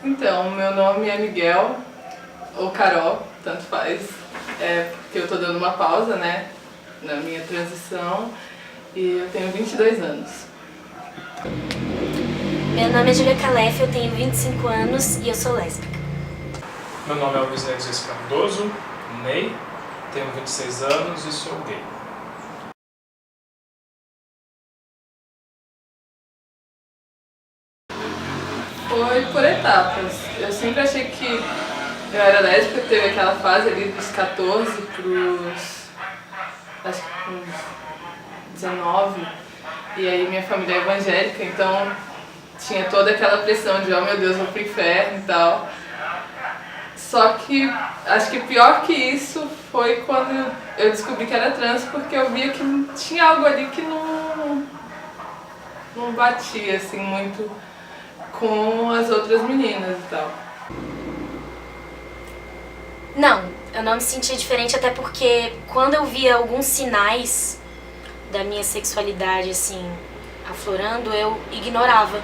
Então, meu nome é Miguel, ou Carol, tanto faz, porque eu tô dando uma pausa, né, na minha transição, e eu tenho 22 anos. Meu nome é Julia Calef, eu tenho 25 anos e eu sou lésbica. Meu nome é Luiz Neves Cardoso, Ney, tenho 26 anos e sou gay. Foi por etapas. Eu sempre achei que eu era lésbica, teve aquela fase ali dos 14 pros, acho que uns 19, e aí minha família é evangélica, então tinha toda aquela pressão de, oh meu Deus, vou pro inferno e tal. Só que acho que pior que isso foi quando eu descobri que era trans, porque eu via que tinha algo ali que não batia assim muito com as outras meninas e tal. Não, eu não me sentia diferente, até porque quando eu via alguns sinais da minha sexualidade, assim, aflorando, eu ignorava.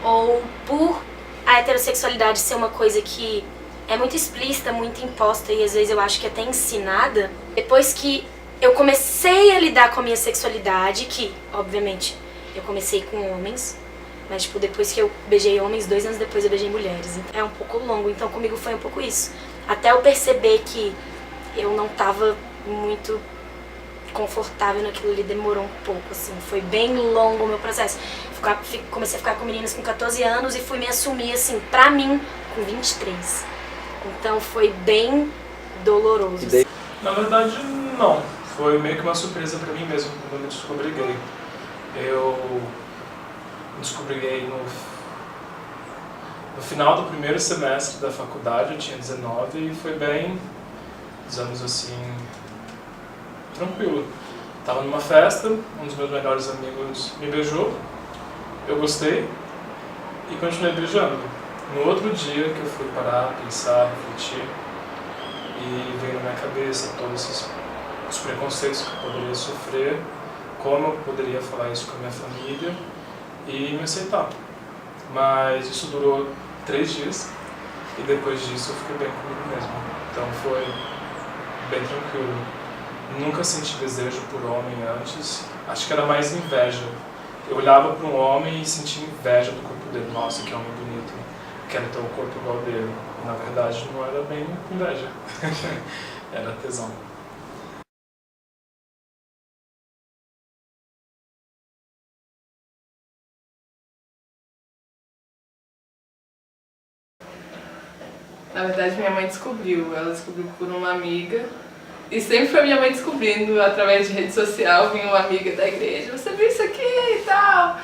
Ou por a heterossexualidade ser uma coisa que é muito explícita, muito imposta e às vezes eu acho que até ensinada, depois que eu comecei a lidar com a minha sexualidade, que, obviamente, eu comecei com homens, mas, tipo, depois que eu beijei homens, 2 anos depois eu beijei mulheres. Então, é um pouco longo, então comigo foi um pouco isso. Até eu perceber que eu não tava muito confortável naquilo ali, demorou um pouco, assim. Foi bem longo o meu processo. Comecei a ficar com meninas com 14 anos e fui me assumir, assim, pra mim, com 23. Então foi bem doloroso. Assim. Na verdade, não. Foi meio que uma surpresa pra mim mesmo quando eu me descobri gay. Eu me descobri gay no final do primeiro semestre da faculdade, eu tinha 19 e foi bem, digamos assim, tranquilo. Tava numa festa, um dos meus melhores amigos me beijou, eu gostei e continuei beijando. No outro dia que eu fui parar, pensar, refletir, e veio na minha cabeça todos os preconceitos que eu poderia sofrer, como eu poderia falar isso com a minha família e me aceitar. Mas isso durou 3 dias e depois disso eu fiquei bem comigo mesmo. Então foi bem tranquilo. Nunca senti desejo por homem antes, acho que era mais inveja. Eu olhava para um homem e sentia inveja do corpo dele. Nossa, que homem bonito, quero ter um corpo igual dele. E, na verdade não era bem inveja, era tesão. Na verdade, minha mãe descobriu. Ela descobriu por uma amiga. E sempre foi minha mãe descobrindo, através de rede social, vinha uma amiga da igreja, você viu isso aqui e tal.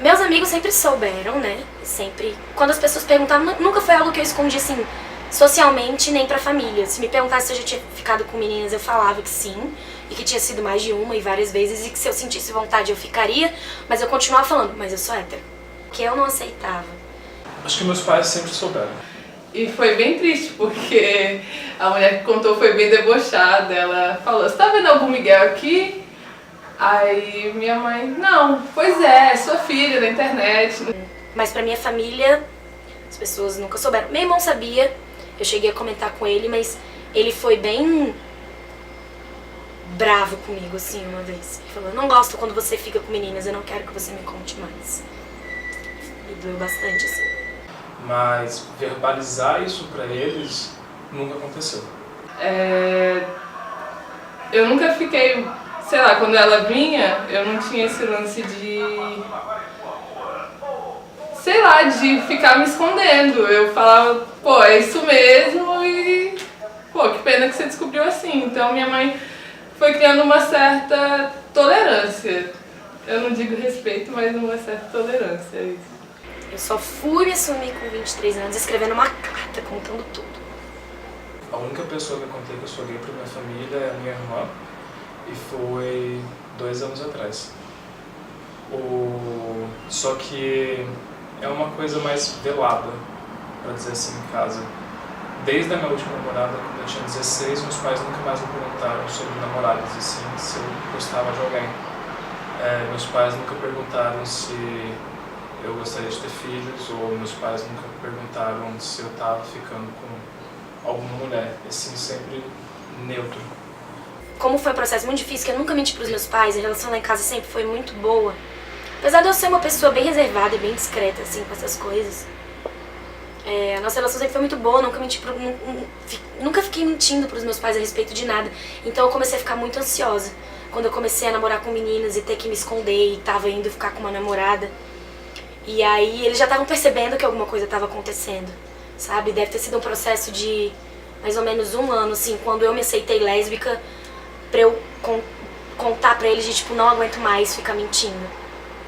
Meus amigos sempre souberam, né? Sempre. Quando as pessoas perguntavam, nunca foi algo que eu escondi, assim, socialmente, nem pra família. Se me perguntasse se eu já tinha ficado com meninas, eu falava que sim. E que tinha sido mais de uma e várias vezes. E que se eu sentisse vontade, eu ficaria. Mas eu continuava falando, mas eu sou hétero. Que eu não aceitava. Acho que meus pais sempre souberam. E foi bem triste, porque a mulher que contou foi bem debochada. Ela falou, você tá vendo algum Miguel aqui? Aí minha mãe, não, pois é sua filha da internet. Mas pra minha família, as pessoas nunca souberam. Meu irmão sabia, eu cheguei a comentar com ele, mas ele foi bem bravo comigo, assim, uma vez. Ele falou, não gosto quando você fica com meninas, eu não quero que você me conte mais. E doeu bastante, assim. Mas verbalizar isso pra eles nunca aconteceu. Eu nunca fiquei, sei lá, quando ela vinha, eu não tinha esse lance de, sei lá, de ficar me escondendo. Eu falava, pô, é isso mesmo e, pô, que pena que você descobriu assim. Então minha mãe foi criando uma certa tolerância. Eu não digo respeito, mas uma certa tolerância, é isso. Eu só fui me assumir com 23 anos, escrevendo uma carta, contando tudo. A única pessoa que eu contei que eu sou gay pra minha família é a minha irmã, e foi 2 anos atrás. Só que é uma coisa mais velada, pra dizer assim, em casa. Desde a minha última namorada, quando eu tinha 16, meus pais nunca mais me perguntaram sobre namoradas, assim, se eu gostava de alguém. Meus pais nunca perguntaram se eu gostaria de ter filhos, ou meus pais nunca perguntaram se eu estava ficando com alguma mulher, e sim, sempre neutro. Como foi um processo muito difícil, que eu nunca menti pros meus pais, a relação lá em casa sempre foi muito boa. Apesar de eu ser uma pessoa bem reservada e bem discreta, assim, com essas coisas, a nossa relação sempre foi muito boa, nunca fiquei mentindo pros meus pais a respeito de nada. Então eu comecei a ficar muito ansiosa quando eu comecei a namorar com meninas e ter que me esconder e tava indo ficar com uma namorada. E aí eles já estavam percebendo que alguma coisa estava acontecendo, sabe? Deve ter sido um processo de mais ou menos 1 ano, assim, quando eu me aceitei lésbica, pra eu contar pra eles de tipo, não aguento mais ficar mentindo.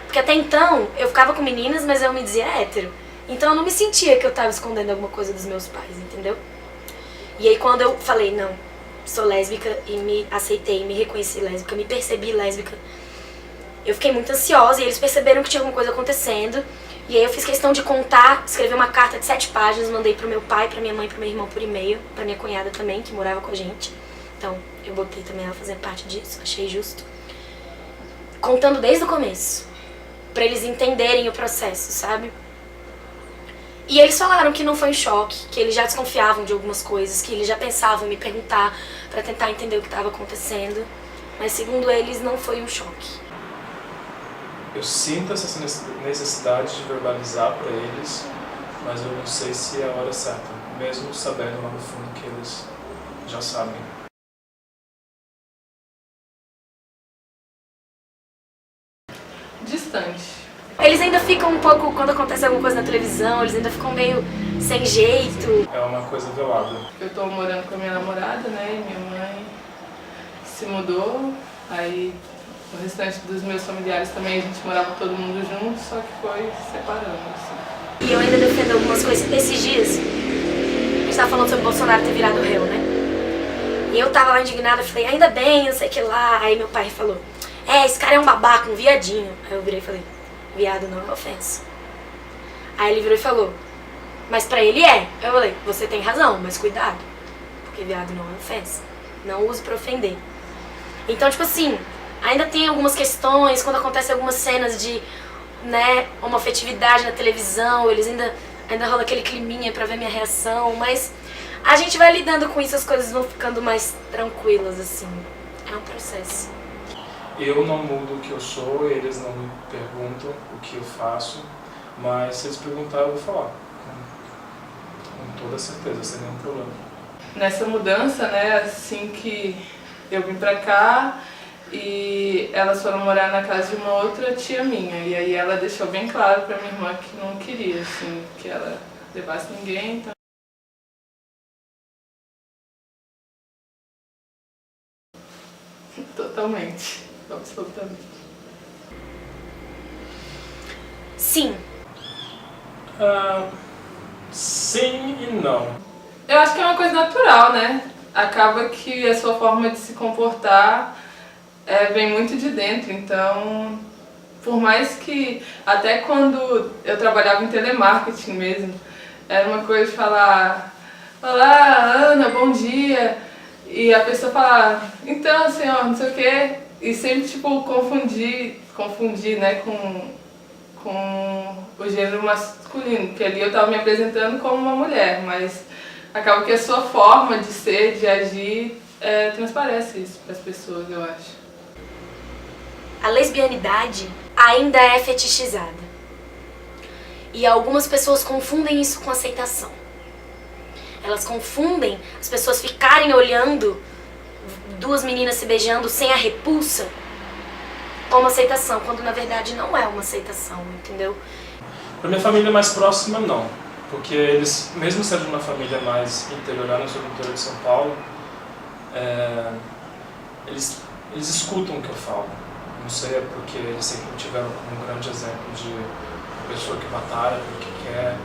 Porque até então eu ficava com meninas, mas eu me dizia hétero. Então eu não me sentia que eu tava escondendo alguma coisa dos meus pais, entendeu? E aí quando eu falei, não, sou lésbica e me aceitei, me reconheci lésbica, me percebi lésbica, eu fiquei muito ansiosa e eles perceberam que tinha alguma coisa acontecendo. E aí eu fiz questão de contar, escrevi uma carta de 7 páginas, mandei pro meu pai, pra minha mãe, pro meu irmão por e-mail, pra minha cunhada também, que morava com a gente. Então eu botei também ela fazer parte disso, achei justo. Contando desde o começo, pra eles entenderem o processo, sabe? E eles falaram que não foi um choque, que eles já desconfiavam de algumas coisas, que eles já pensavam em me perguntar pra tentar entender o que estava acontecendo. Mas segundo eles, não foi um choque. Eu sinto essa necessidade de verbalizar para eles, mas eu não sei se é a hora certa, mesmo sabendo lá no fundo que eles já sabem. Distante. Eles ainda ficam um pouco, quando acontece alguma coisa na televisão, eles ainda ficam meio sem jeito. É uma coisa velada. Eu tô morando com a minha namorada, né, e minha mãe se mudou, aí o restante dos meus familiares também, a gente morava todo mundo junto, só que foi separando, assim. E eu ainda defendo algumas coisas. Esses dias, a gente tava falando sobre o Bolsonaro ter virado réu, né? E eu tava lá indignada, falei, ainda bem, não sei o que lá. Aí meu pai falou, esse cara é um babaca, um viadinho. Aí eu virei e falei, viado não é ofensa. Aí ele virou e falou, mas pra ele é. Eu falei, você tem razão, mas cuidado, porque viado não é ofensa. Não use pra ofender. Então, tipo assim, ainda tem algumas questões, quando acontecem algumas cenas de, né, homofetividade na televisão, eles ainda rola aquele climinha pra ver minha reação, mas a gente vai lidando com isso, as coisas vão ficando mais tranquilas, assim. É um processo. Eu não mudo o que eu sou, eles não me perguntam o que eu faço, mas se eles perguntarem eu vou falar, com toda certeza, sem nenhum problema. Nessa mudança, né, assim que eu vim pra cá e elas foram morar na casa de uma outra tia minha, e aí ela deixou bem claro pra minha irmã que não queria, assim, que ela levasse ninguém, então... Totalmente. Absolutamente. Sim. Sim e não. Eu acho que é uma coisa natural, né? Acaba que a sua forma de se comportar vem muito de dentro, então, por mais que, até quando eu trabalhava em telemarketing mesmo, era uma coisa de falar, olá, Ana, bom dia, e a pessoa falar, então, senhor, não sei o quê, e sempre, tipo, confundir, né, com o gênero masculino, porque ali eu estava me apresentando como uma mulher, mas acaba que a sua forma de ser, de agir, transparece isso para as pessoas, eu acho. A lesbianidade ainda é fetichizada. E algumas pessoas confundem isso com aceitação. Elas confundem as pessoas ficarem olhando 2 meninas se beijando sem a repulsa como aceitação, quando na verdade não é uma aceitação, entendeu? Para minha família mais próxima, não. Porque eles, mesmo sendo uma família mais interiorana, eu sou do interior de São Paulo, eles escutam o que eu falo. Não sei, é porque eles sempre me tiveram como um grande exemplo de pessoa que batalha pelo que quer.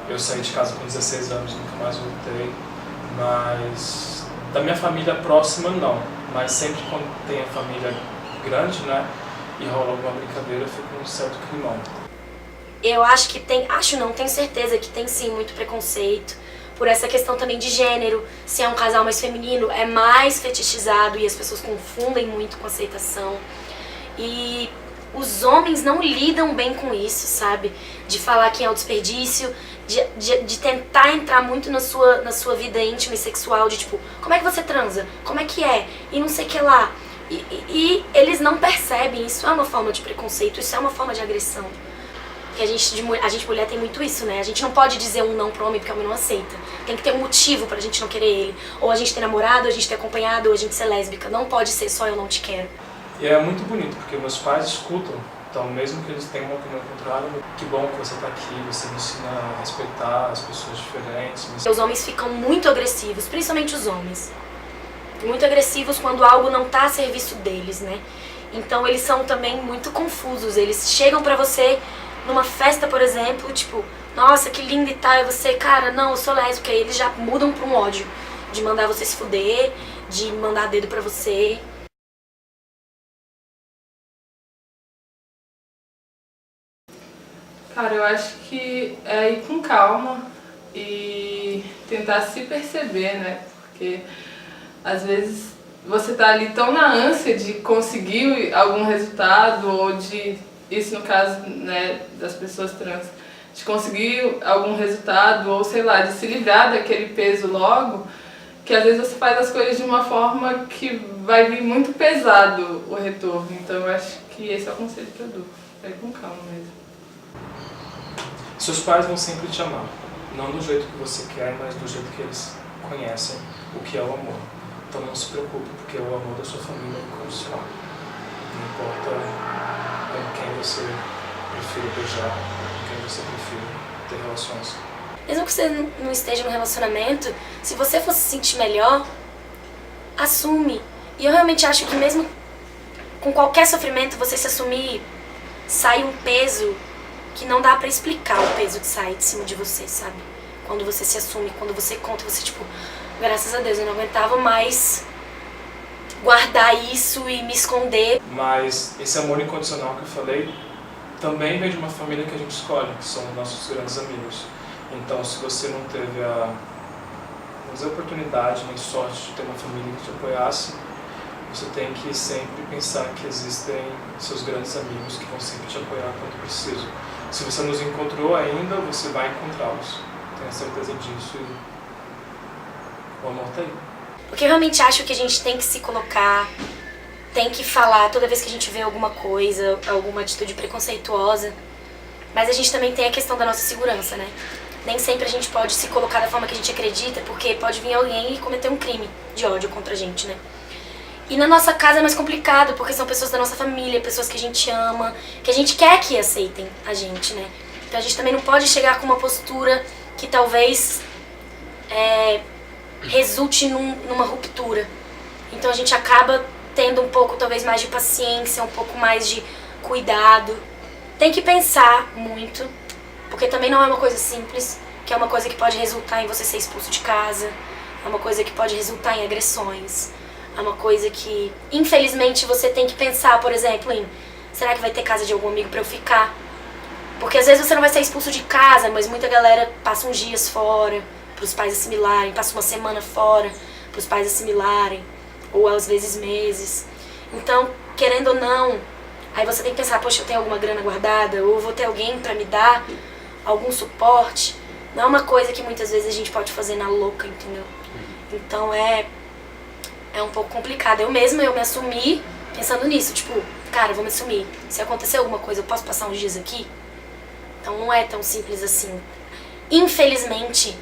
Eu saí de casa com 16 anos, nunca mais voltei. Mas da minha família próxima, não. Mas sempre quando tem a família grande, né, e rola alguma brincadeira, fica um certo climão. Eu acho que tem, tenho certeza que tem sim muito preconceito por essa questão também de gênero. Se é um casal mais feminino, é mais fetichizado e as pessoas confundem muito com aceitação. E os homens não lidam bem com isso, sabe? De falar que é um desperdício, de tentar entrar muito na sua vida íntima e sexual, de tipo, como é que você transa? Como é que é? E não sei o que lá. E eles não percebem, isso é uma forma de preconceito, isso é uma forma de agressão. Porque a gente mulher tem muito isso, né? A gente não pode dizer um não pro homem porque o homem não aceita. Tem que ter um motivo pra gente não querer ele. Ou a gente ter namorado, ou a gente ter acompanhado, ou a gente ser lésbica. Não pode ser só eu não te quero. E é muito bonito, porque meus pais escutam. Então, mesmo que eles tenham uma opinião contrária, que bom que você tá aqui, você me ensina a respeitar as pessoas diferentes. Os homens ficam muito agressivos, principalmente os homens. Muito agressivos quando algo não tá a serviço deles, né? Então eles são também muito confusos. Eles chegam pra você numa festa, por exemplo, tipo, nossa, que linda e tal, e você, cara, não, eu sou lésbica, e eles já mudam pra um ódio, de mandar você se fuder, de mandar dedo pra você. Cara, eu acho que é ir com calma e tentar se perceber, né? Porque às vezes você tá ali tão na ânsia de conseguir algum resultado ou de, isso no caso, né, das pessoas trans, de conseguir algum resultado ou sei lá, de se livrar daquele peso logo, que às vezes você faz as coisas de uma forma que vai vir muito pesado o retorno. Então eu acho que esse é o conselho que eu dou, é ir com calma mesmo. Seus pais vão sempre te amar, não do jeito que você quer, mas do jeito que eles conhecem o que é o amor. Então não se preocupe, porque o amor da sua família é incondicional. Não importa com quem você prefira beijar, com quem você prefira ter relações. Mesmo que você não esteja no relacionamento, se você fosse se sentir melhor, assume. E eu realmente acho que mesmo com qualquer sofrimento, você se assumir, sai um peso que não dá pra explicar o peso que sai de cima de você, sabe? Quando você se assume, quando você conta, você tipo, graças a Deus, eu não aguentava mais guardar isso e me esconder. Mas esse amor incondicional que eu falei também vem de uma família que a gente escolhe, que são nossos grandes amigos. Então, se você não teve a oportunidade nem sorte de ter uma família que te apoiasse, você tem que sempre pensar que existem seus grandes amigos que vão sempre te apoiar quando preciso. Se você nos encontrou ainda, você vai encontrá-los. Tenha certeza disso e o amor tá aí. Porque eu realmente acho que a gente tem que se colocar, tem que falar toda vez que a gente vê alguma coisa, alguma atitude preconceituosa. Mas a gente também tem a questão da nossa segurança, né? Nem sempre a gente pode se colocar da forma que a gente acredita, porque pode vir alguém e cometer um crime de ódio contra a gente, né? E na nossa casa é mais complicado, porque são pessoas da nossa família, pessoas que a gente ama, que a gente quer que aceitem a gente, né? Então a gente também não pode chegar com uma postura que talvez resulte numa ruptura. Então a gente acaba tendo um pouco, talvez, mais de paciência, um pouco mais de cuidado. Tem que pensar muito, porque também não é uma coisa simples, que é uma coisa que pode resultar em você ser expulso de casa, é uma coisa que pode resultar em agressões. É uma coisa que, infelizmente, você tem que pensar, por exemplo, em será que vai ter casa de algum amigo pra eu ficar? Porque às vezes você não vai ser expulso de casa, mas muita galera passa uns dias fora, pros pais assimilarem, passa uma semana fora, pros pais assimilarem, ou às vezes meses. Então, querendo ou não, aí você tem que pensar, poxa, eu tenho alguma grana guardada, ou vou ter alguém pra me dar algum suporte. Não é uma coisa que muitas vezes a gente pode fazer na louca, entendeu? Então é um pouco complicado. Eu mesma, eu me assumi pensando nisso, tipo, cara, eu vou me assumir. Se acontecer alguma coisa, eu posso passar uns dias aqui? Então não é tão simples assim. Infelizmente,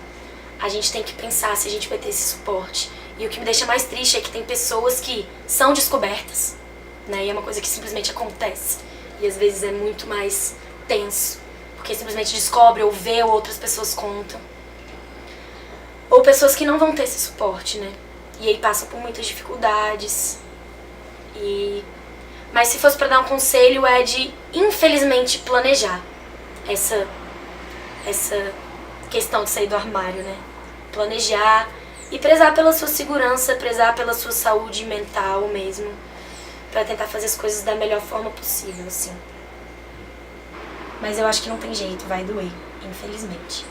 a gente tem que pensar se a gente vai ter esse suporte. E o que me deixa mais triste é que tem pessoas que são descobertas, né? E é uma coisa que simplesmente acontece. E às vezes é muito mais tenso, porque simplesmente descobre ou vê ou outras pessoas contam. Ou pessoas que não vão ter esse suporte, né? E aí passam por muitas dificuldades. Mas se fosse pra dar um conselho é de, infelizmente, planejar essa questão de sair do armário, né? Planejar e prezar pela sua segurança, prezar pela sua saúde mental mesmo, pra tentar fazer as coisas da melhor forma possível, assim. Mas eu acho que não tem jeito, vai doer, infelizmente.